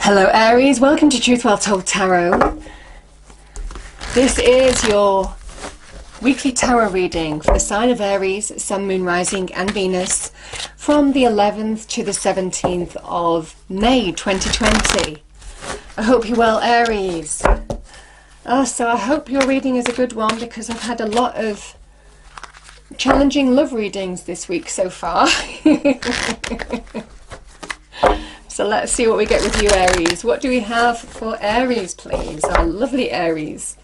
Hello Aries, welcome to Truth Well Told Tarot. This is your weekly tarot reading for the sign of Aries, Sun, Moon, Rising and Venus from the 11th to the 17th of May 2020. I hope you're well, Aries. So I hope your reading is a good one because I've had a lot of challenging love readings this week so far. So let's see what we get with you, Aries. What do we have for Aries, please? Our lovely Aries.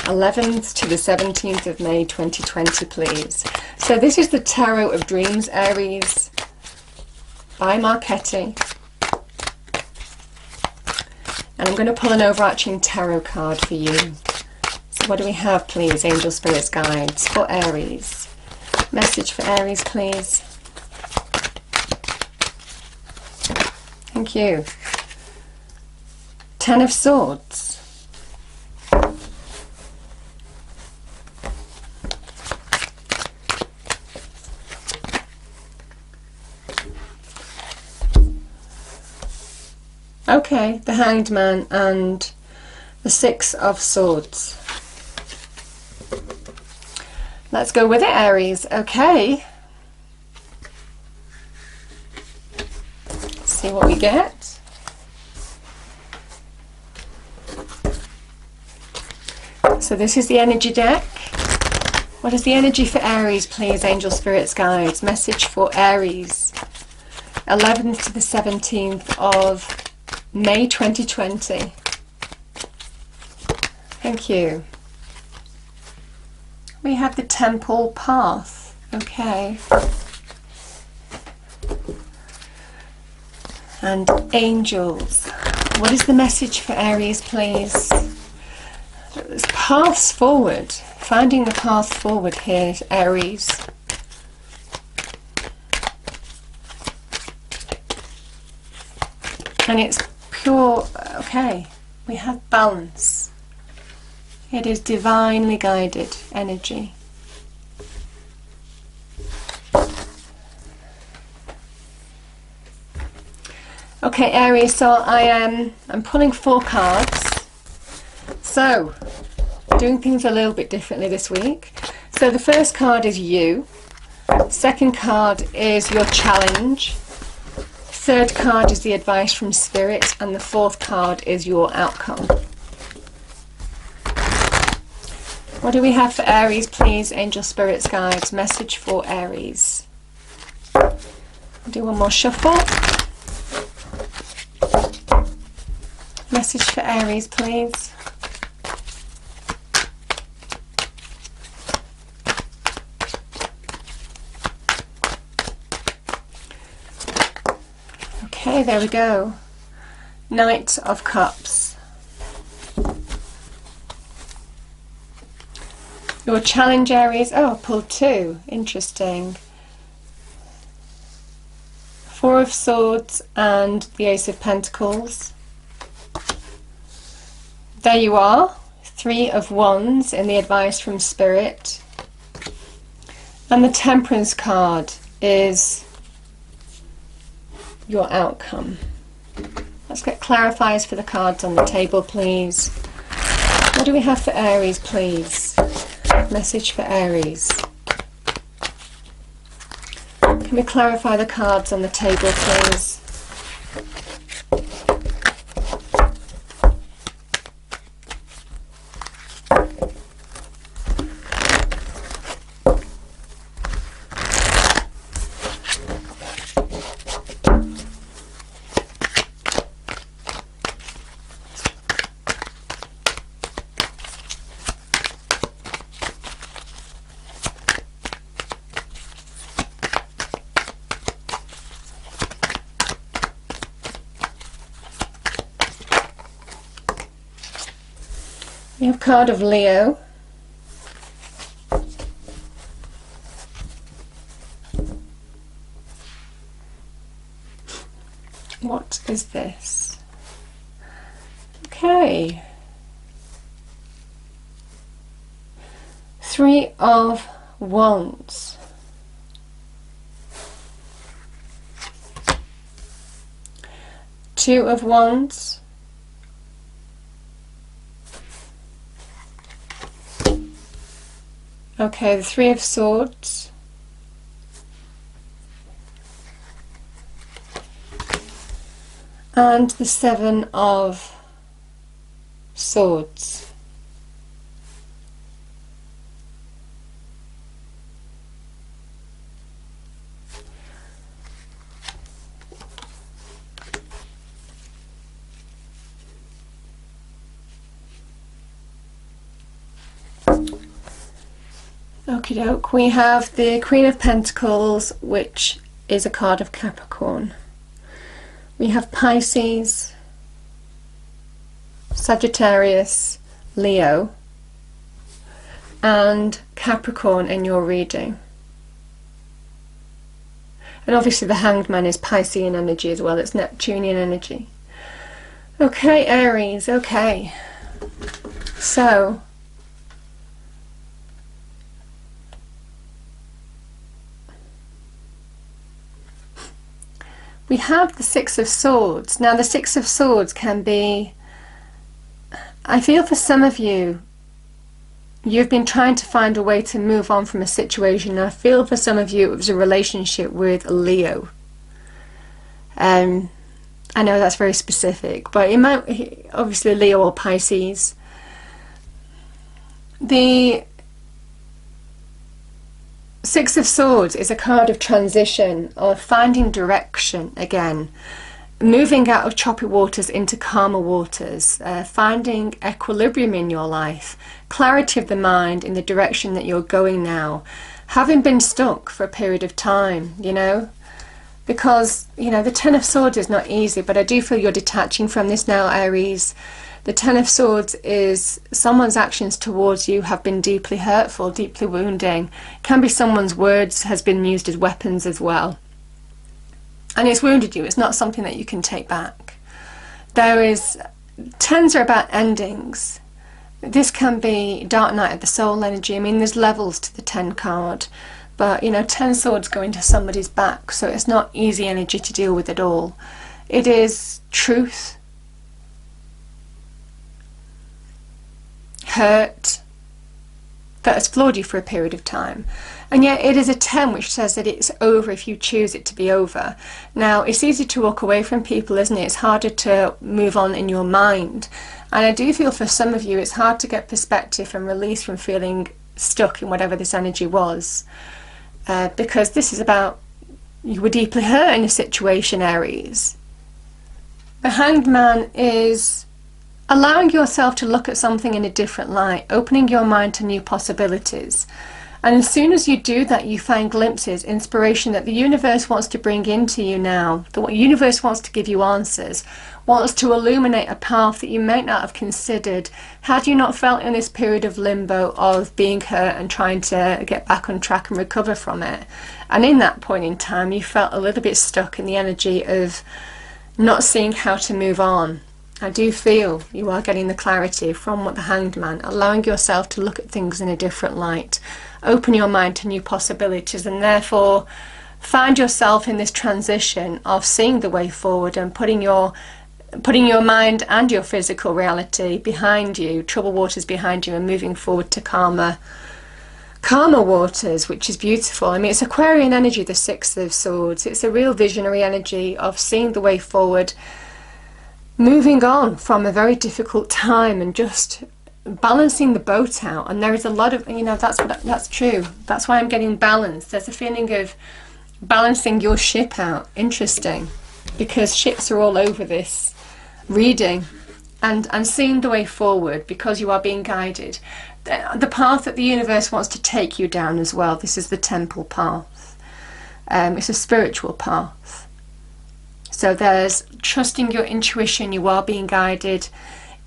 11th to the 17th of May 2020, please. So this is the Tarot of Dreams, Aries, by Marchetti. And I'm going to pull an overarching tarot card for you. So what do we have, please, Angel Spirits Guides, for Aries? Message for Aries, please. Thank you. Ten of Swords. Okay, the Hanged Man and the Six of Swords. Let's go with it, Aries. Okay. Let's see what we get. So this is the energy deck. What is the energy for Aries, please, Angel Spirits Guides? Message for Aries. 11th to the 17th of May 2020. Thank you. We have the Temple Path. Okay. And Angels. What is the message for Aries, please? There's paths forward. Finding the path forward here, Aries. And it's pure, okay, we have balance. It is divinely guided energy. Okay, Aries, so I'm pulling 4 cards. So, doing things a little bit differently this week. So the first card is you. Second card is your challenge. Third card is the advice from Spirit. And the fourth card is your outcome. What do we have for Aries, please, Angel Spirits Guides? Message for Aries. I'll do one more shuffle. Message for Aries, please. Okay, there we go. Knight of Cups. Your challenge, Aries. Oh, I pulled 2. Interesting. 4 of Swords and the Ace of Pentacles. There you are. 3 of Wands in the advice from Spirit. And the Temperance card is your outcome. Let's get clarifiers for the cards on the table, please. What do we have for Aries, please? Message for Aries. Can we clarify the cards on the table, please? We have a card of Leo. What is this? Okay. 3 of Wands. Two of Wands, okay, the Three of Swords, and the Seven of Swords. Okie doke, we have the Queen of Pentacles, which is a card of Capricorn. We have Pisces, Sagittarius, Leo, and Capricorn in your reading. And obviously the Hanged Man is Piscean energy as well, it's Neptunian energy. Okay, Aries, okay. So, we have the Six of Swords. Now the Six of Swords can be, I feel for some of you, you've been trying to find a way to move on from a situation. I feel for some of you it was a relationship with Leo. I know that's very specific, but it might, obviously Leo or Pisces. The Six of Swords is a card of transition, of finding direction again, moving out of choppy waters into calmer waters, finding equilibrium in your life, clarity of the mind in the direction that you're going now, having been stuck for a period of time, you know, because, you know, the Ten of Swords is not easy, but I do feel you're detaching from this now, Aries. The Ten of Swords is someone's actions towards you have been deeply hurtful, deeply wounding. Can be someone's words has been used as weapons as well. And it's wounded you. It's not something that you can take back. There is, Tens are about endings. This can be Dark Night of the Soul energy. I mean, there's levels to the Ten card. But, you know, 10 swords go into somebody's back, so it's not easy energy to deal with at all. It is truth, hurt, that has floored you for a period of time. And yet it is a 10 which says that it's over if you choose it to be over. Now, it's easy to walk away from people, isn't it? It's harder to move on in your mind. And I do feel for some of you it's hard to get perspective and release from feeling stuck in whatever this energy was. Because this is about, you were deeply hurt in a situation, Aries. The Hanged Man is allowing yourself to look at something in a different light, opening your mind to new possibilities. And as soon as you do that, you find glimpses, inspiration that the universe wants to bring into you now. The universe wants to give you answers, wants to illuminate a path that you might not have considered had you not felt in this period of limbo of being hurt and trying to get back on track and recover from it. And in that point in time, you felt a little bit stuck in the energy of not seeing how to move on. I do feel you are getting the clarity from what the Hanged Man, allowing yourself to look at things in a different light, open your mind to new possibilities, and therefore find yourself in this transition of seeing the way forward and putting your mind and your physical reality behind you, troubled waters behind you, and moving forward to calmer waters, which is beautiful. I mean, it's Aquarian energy, the Six of Swords. It's a real visionary energy of seeing the way forward, moving on from a very difficult time and just balancing the boat out. And there is a lot of, you know, that's true. That's why I'm getting balanced. There's a feeling of balancing your ship out. Interesting, because ships are all over this reading, and seeing the way forward because you are being guided. The path that the universe wants to take you down as well. This is the temple path. It's a spiritual path. So there's trusting your intuition. You are being guided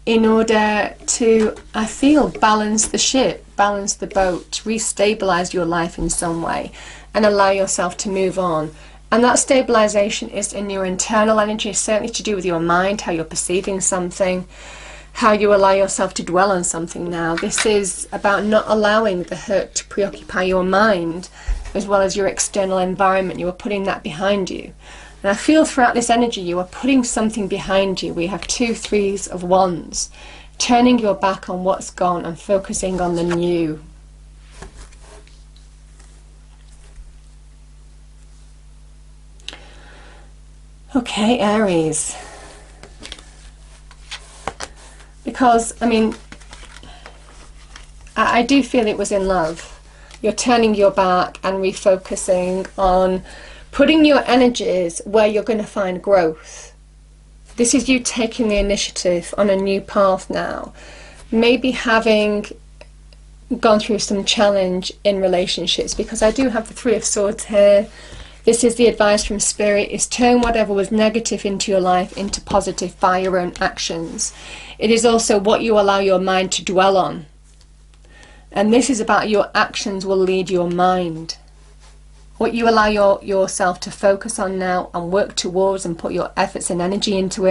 in order to, I feel, balance the ship, balance the boat, restabilize your life in some way, and allow yourself to move on. And that stabilization is in your internal energy, certainly to do with your mind, how you're perceiving something, how you allow yourself to dwell on something now. This is about not allowing the hurt to preoccupy your mind as well as your external environment. You are putting that behind you. And I feel throughout this energy you are putting something behind you. We have 2 threes of wands, turning your back on what's gone and focusing on the new. Okay, Aries. Because, I mean, I do feel it was in love. You're turning your back and refocusing on putting your energies where you're going to find growth. This is you taking the initiative on a new path now. Maybe having gone through some challenge in relationships, because I do have the 3 of Swords here. This is the advice from Spirit, is turn whatever was negative into your life into positive by your own actions. It is also what you allow your mind to dwell on. And this is about your actions will lead your mind. What you allow yourself to focus on now and work towards and put your efforts and energy into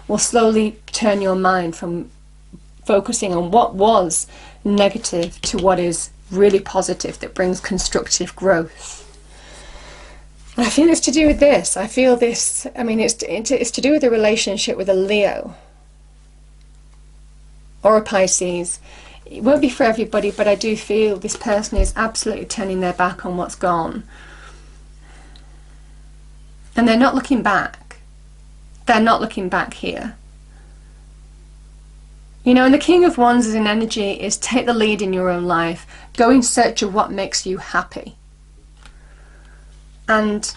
will slowly turn your mind from focusing on what was negative to what is really positive, that brings constructive growth. And I feel it's to do with this. I feel this, I mean, it's to do with a relationship with a Leo or a Pisces. It won't be for everybody, but I do feel this person is absolutely turning their back on what's gone. And they're not looking back. They're not looking back here. You know, and the King of Wands as an energy is take the lead in your own life. Go in search of what makes you happy. And,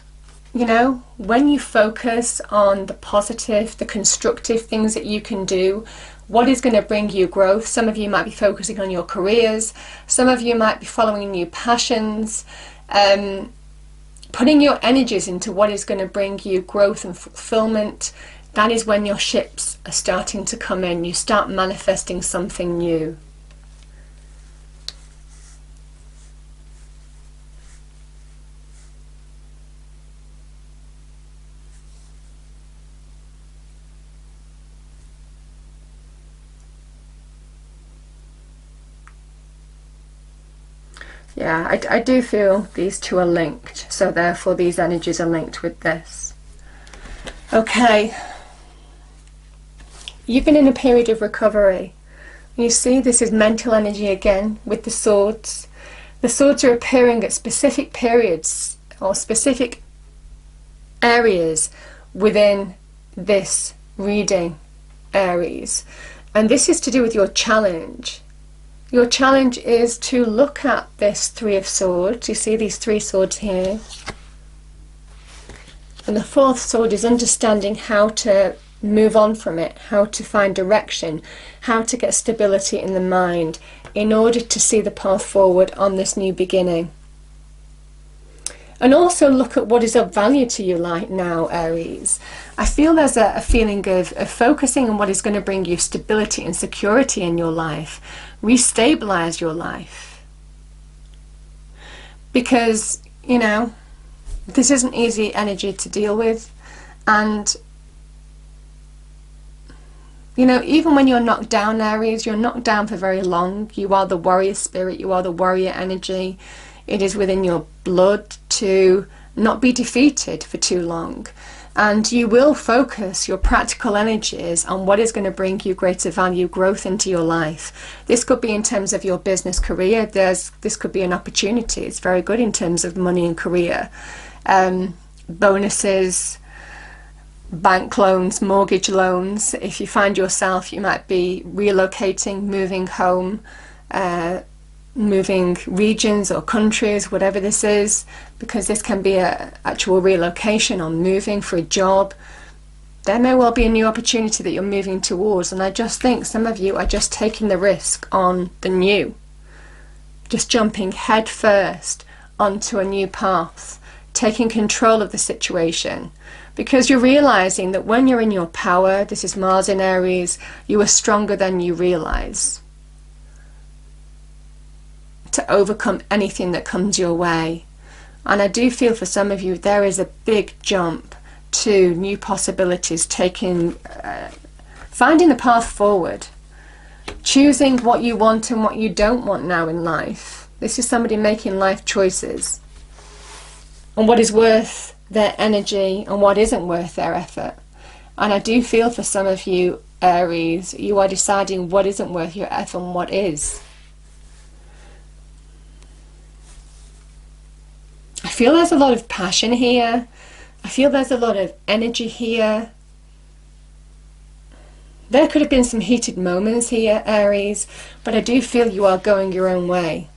you know, when you focus on the positive, the constructive things that you can do, what is going to bring you growth? Some of you might be focusing on your careers. Some of you might be following new passions. Putting your energies into what is going to bring you growth and fulfillment. That is when your ships are starting to come in. You start manifesting something new. Yeah, I do feel these 2 are linked, so therefore these energies are linked with this. Okay, you've been in a period of recovery. You see, this is mental energy again with the swords. The swords are appearing at specific periods or specific areas within this reading, Aries. And this is to do with your challenge. Your challenge is to look at this 3 of Swords. You see these 3 swords here. And the 4th sword is understanding how to move on from it, how to find direction, how to get stability in the mind in order to see the path forward on this new beginning. And also look at what is of value to you right now, Aries. I feel there's a feeling of focusing on what is going to bring you stability and security in your life. Restabilize your life. Because, you know, this isn't easy energy to deal with. And, you know, even when you're knocked down, Aries, you're knocked down for very long. You are the warrior spirit. You are the warrior energy. It is within your blood to not be defeated for too long. And you will focus your practical energies on what is going to bring you greater value, growth into your life. This could be in terms of your business career. This could be an opportunity. It's very good in terms of money and career. Bonuses, bank loans, mortgage loans. If you find yourself, you might be relocating, moving home, moving regions or countries, whatever this is, because this can be an actual relocation or moving for a job. There may well be a new opportunity that you're moving towards, and I just think some of you are just taking the risk on the new, just jumping head first onto a new path, taking control of the situation, because you're realizing that when you're in your power, this is Mars in Aries, you are stronger than you realize to overcome anything that comes your way. And I do feel for some of you there is a big jump to new possibilities, finding the path forward, choosing what you want and what you don't want now in life. This is somebody making life choices and what is worth their energy and what isn't worth their effort. And I do feel for some of you, Aries, you are deciding what isn't worth your effort and what is. I feel there's a lot of passion here. I feel there's a lot of energy here. There could have been some heated moments here, Aries, but I do feel you are going your own way.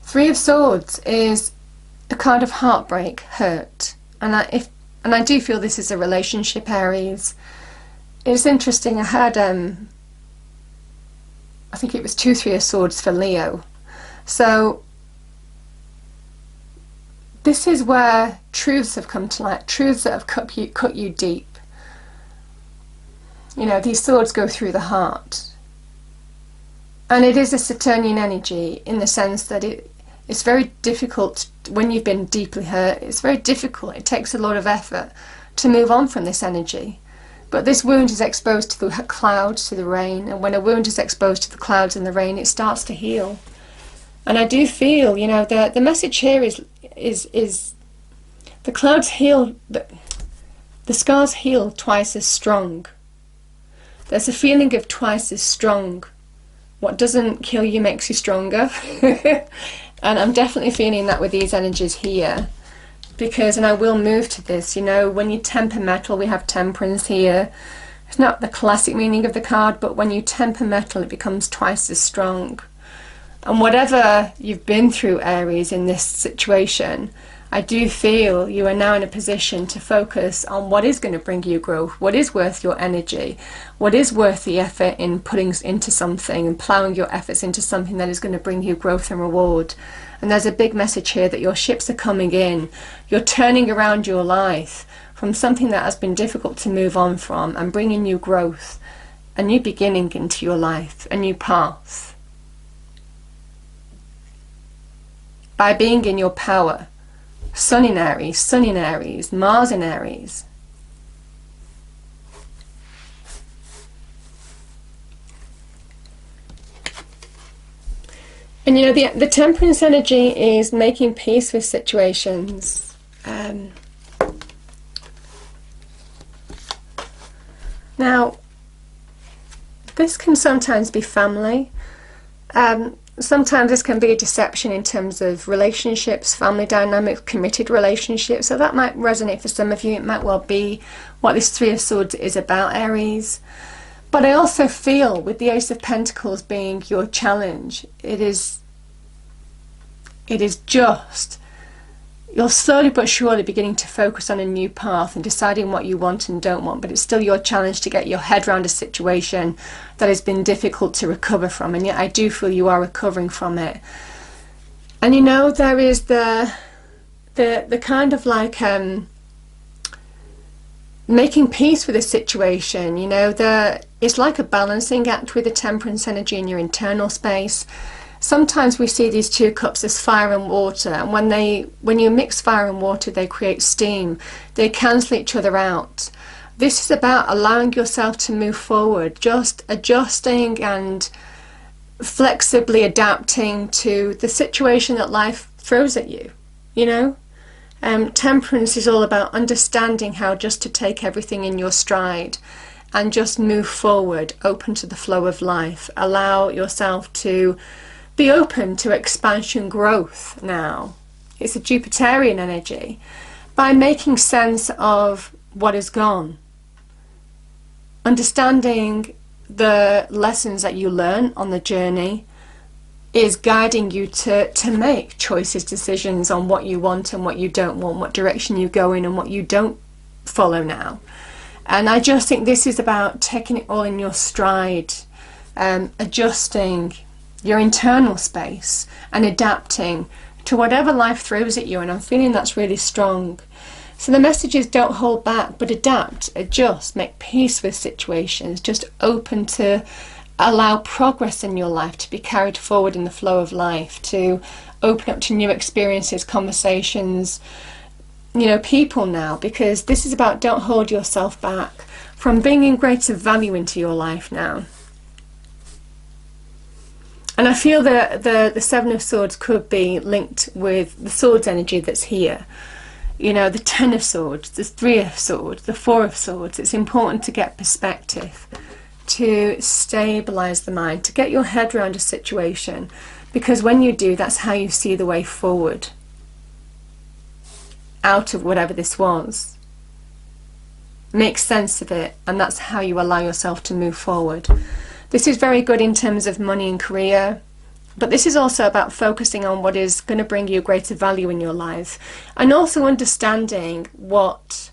Three of Swords is a card of heartbreak, hurt, and I do feel this is a relationship, Aries. It's interesting. I had I think it was 2 3 of Swords for Leo. So this is where truths have come to light, truths that have cut you deep. You know, these swords go through the heart. And it is a Saturnian energy in the sense that it's very difficult when you've been deeply hurt. It's very difficult. It takes a lot of effort to move on from this energy. But this wound is exposed to the clouds, to the rain, and when a wound is exposed to the clouds and the rain, it starts to heal. And I do feel, you know, the message here is the clouds heal, the scars heal twice as strong. There's a feeling of twice as strong. What doesn't kill you makes you stronger. And I'm definitely feeling that with these energies here. Because, and I will move to this, you know, when you temper metal, we have temperance here. It's not the classic meaning of the card, but when you temper metal, it becomes twice as strong. And whatever you've been through, Aries, in this situation, I do feel you are now in a position to focus on what is going to bring you growth, what is worth your energy, what is worth the effort in putting into something and ploughing your efforts into something that is going to bring you growth and reward. And there's a big message here that your ships are coming in. You're turning around your life from something that has been difficult to move on from and bringing you growth, a new beginning into your life, a new path. By being in your power. Sun in Aries, Mars in Aries. And you know, the temperance energy is making peace with situations. Now, this can sometimes be family. Sometimes this can be a deception in terms of relationships, family dynamics, committed relationships. So that might resonate for some of you. It might well be what this Three of Swords is about, Aries. But I also feel with the Ace of Pentacles being your challenge, it is just, you're slowly but surely beginning to focus on a new path and deciding what you want and don't want, but it's still your challenge to get your head around a situation that has been difficult to recover from, and yet I do feel you are recovering from it. And you know, there is the kind of like making peace with a situation, you know, it's like a balancing act with the temperance energy in your internal space. Sometimes we see these two cups as fire and water, and when you mix fire and water, they create steam. They cancel each other out. This is about allowing yourself to move forward, just adjusting and flexibly adapting to the situation that life throws at you, you know. Temperance is all about understanding how just to take everything in your stride and just move forward, open to the flow of life. Allow yourself to be open to expansion, growth now. It's a Jupiterian energy. By making sense of what is gone, understanding the lessons that you learn on the journey is guiding you to make choices, decisions on what you want and what you don't want, what direction you go in and what you don't follow now. And I just think this is about taking it all in your stride, adjusting your internal space and adapting to whatever life throws at you, and I'm feeling that's really strong. So the message is don't hold back, but adapt, adjust, make peace with situations, just open to allow progress in your life to be carried forward in the flow of life, to open up to new experiences, conversations, you know, people now, because this is about don't hold yourself back from bringing greater value into your life now. And I feel that the Seven of Swords could be linked with the Swords energy that's here. You know, the Ten of Swords, the Three of Swords, the Four of Swords. It's important to get perspective, to stabilize the mind, to get your head around a situation, because when you do, that's how you see the way forward out of whatever this was. Make sense of it, and that's how you allow yourself to move forward. This is very good in terms of money and career, but this is also about focusing on what is going to bring you greater value in your life, and also understanding what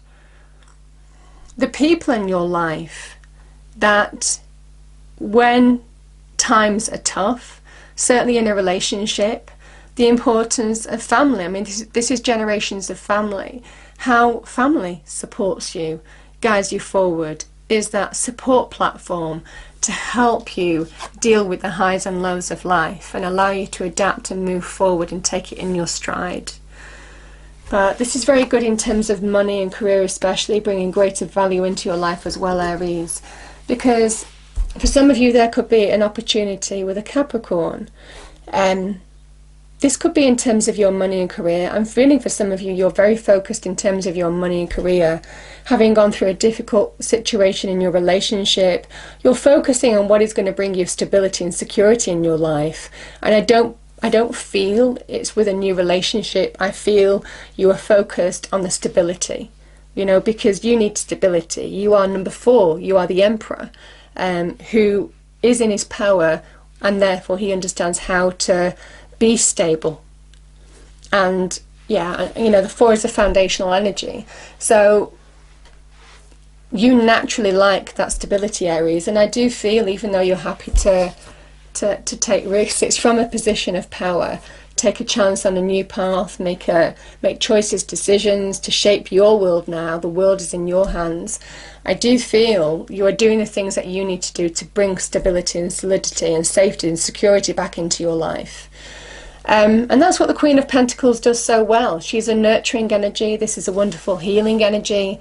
the people in your life that, when times are tough, certainly in a relationship, the importance of family. I mean, this is generations of family. How family supports you, guides you forward, is that support platform to help you deal with the highs and lows of life and allow you to adapt and move forward and take it in your stride. But this is very good in terms of money and career, especially bringing greater value into your life as well, Aries, because for some of you there could be an opportunity with a Capricorn. This could be in terms of your money and career. I'm feeling for some of you, you're very focused in terms of your money and career. Having gone through a difficult situation in your relationship, you're focusing on what is going to bring you stability and security in your life. And I don't feel it's with a new relationship. I feel you are focused on the stability, you know, because you need stability. You are number 4. You are the Emperor, who is in his power, and therefore he understands how to be stable. And yeah, you know, the 4 is a foundational energy, so you naturally like that stability, Aries. And I do feel, even though you're happy to take risks, it's from a position of power. Take a chance on a new path, make choices, decisions to shape your world now. The world is in your hands. I do feel you are doing the things that you need to do to bring stability and solidity and safety and security back into your life. And that's what the Queen of Pentacles does so well. She's a nurturing energy. This is a wonderful healing energy.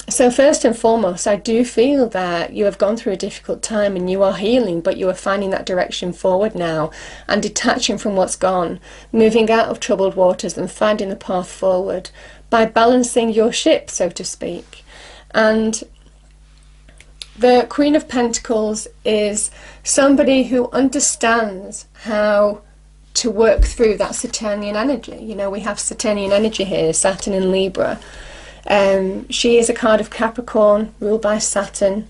So first and foremost, I do feel that you have gone through a difficult time and you are healing, but you are finding that direction forward now and detaching from what's gone, moving out of troubled waters and finding the path forward by balancing your ship, so to speak. And the Queen of Pentacles is somebody who understands how to work through that Saturnian energy. You know, we have Saturnian energy here, Saturn in Libra. She is a card of Capricorn, ruled by Saturn.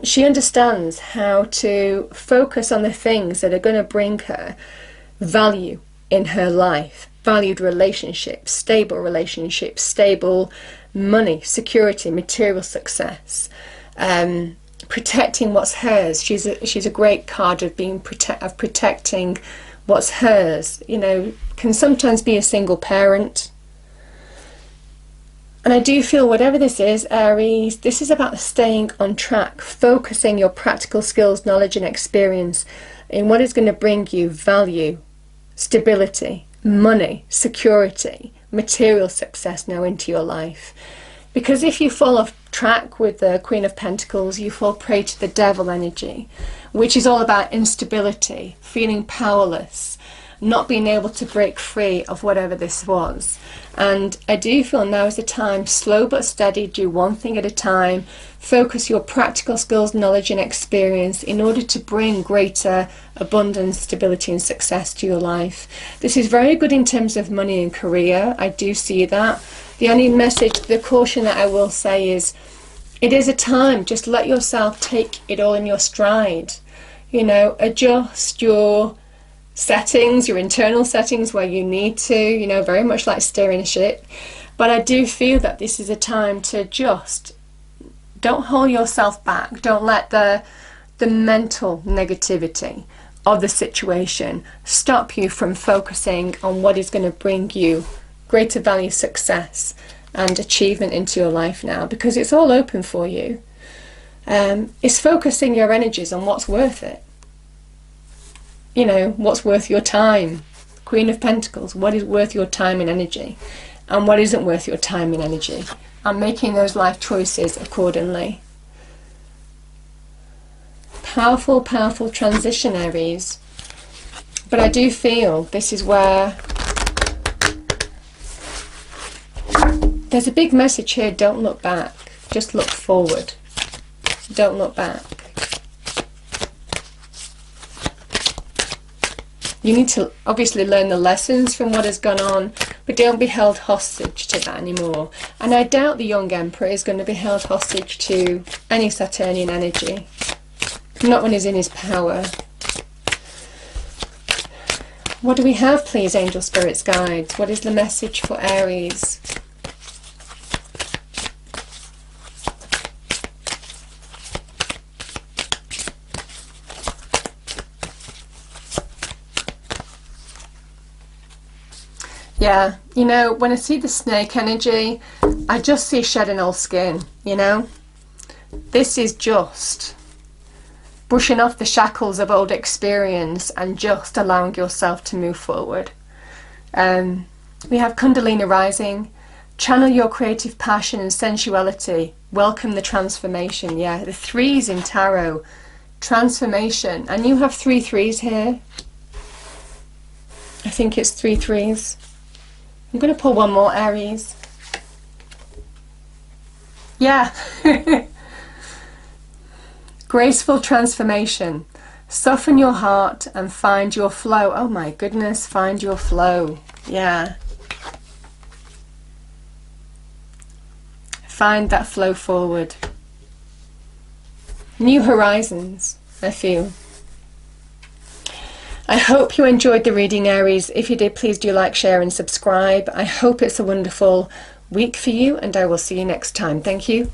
She understands how to focus on the things that are going to bring her value in her life. Valued relationships, stable money, security, material success. Protecting what's hers. She's a great card of being protecting what's hers. You know, can sometimes be a single parent. And I do feel whatever this is, Aries, this is about staying on track, focusing your practical skills, knowledge and experience in what is going to bring you value, stability, money, security, material success now into your life. Because if you fall off track with the Queen of Pentacles, you fall prey to the Devil energy, which is all about instability, feeling powerless, not being able to break free of whatever this was. And I do feel now is the time, slow but steady, do one thing at a time, focus your practical skills, knowledge and experience in order to bring greater abundance, stability and success to your life. This is very good in terms of money and career. I do see that. The only message, the caution that I will say is, it is a time, just let yourself take it all in your stride. You know, adjust your settings, your internal settings where you need to, you know, very much like steering a ship. But I do feel that this is a time to just, don't hold yourself back. Don't let the mental negativity of the situation stop you from focusing on what is going to bring you greater value, success and achievement into your life now, because it's all open for you. It's focusing your energies on what's worth it. You know, what's worth your time. Queen of Pentacles, what is worth your time and energy, and what isn't worth your time and energy, and making those life choices accordingly. Powerful, powerful transition, Aries. But I do feel this is where there's a big message here. Don't look back. Just look forward. Don't look back. You need to obviously learn the lessons from what has gone on, but don't be held hostage to that anymore. And I doubt the young Emperor is going to be held hostage to any Saturnian energy. Not when he's in his power. What do we have, please, angel spirits, guides? What is the message for Aries? Yeah, you know, when I see the snake energy, I just see shedding old skin, you know? This is just brushing off the shackles of old experience and just allowing yourself to move forward. We have Kundalini rising. Channel your creative passion and sensuality. Welcome the transformation. Yeah, the threes in tarot. Transformation. And you have 3 threes here. I think it's 3 threes. I'm going to pull one more, Aries. Yeah. Graceful transformation. Soften your heart and find your flow. Oh my goodness, find your flow. Yeah. Find that flow forward. New horizons, I feel. I hope you enjoyed the reading, Aries. If you did, please do like, share and subscribe. I hope it's a wonderful week for you, and I will see you next time. Thank you.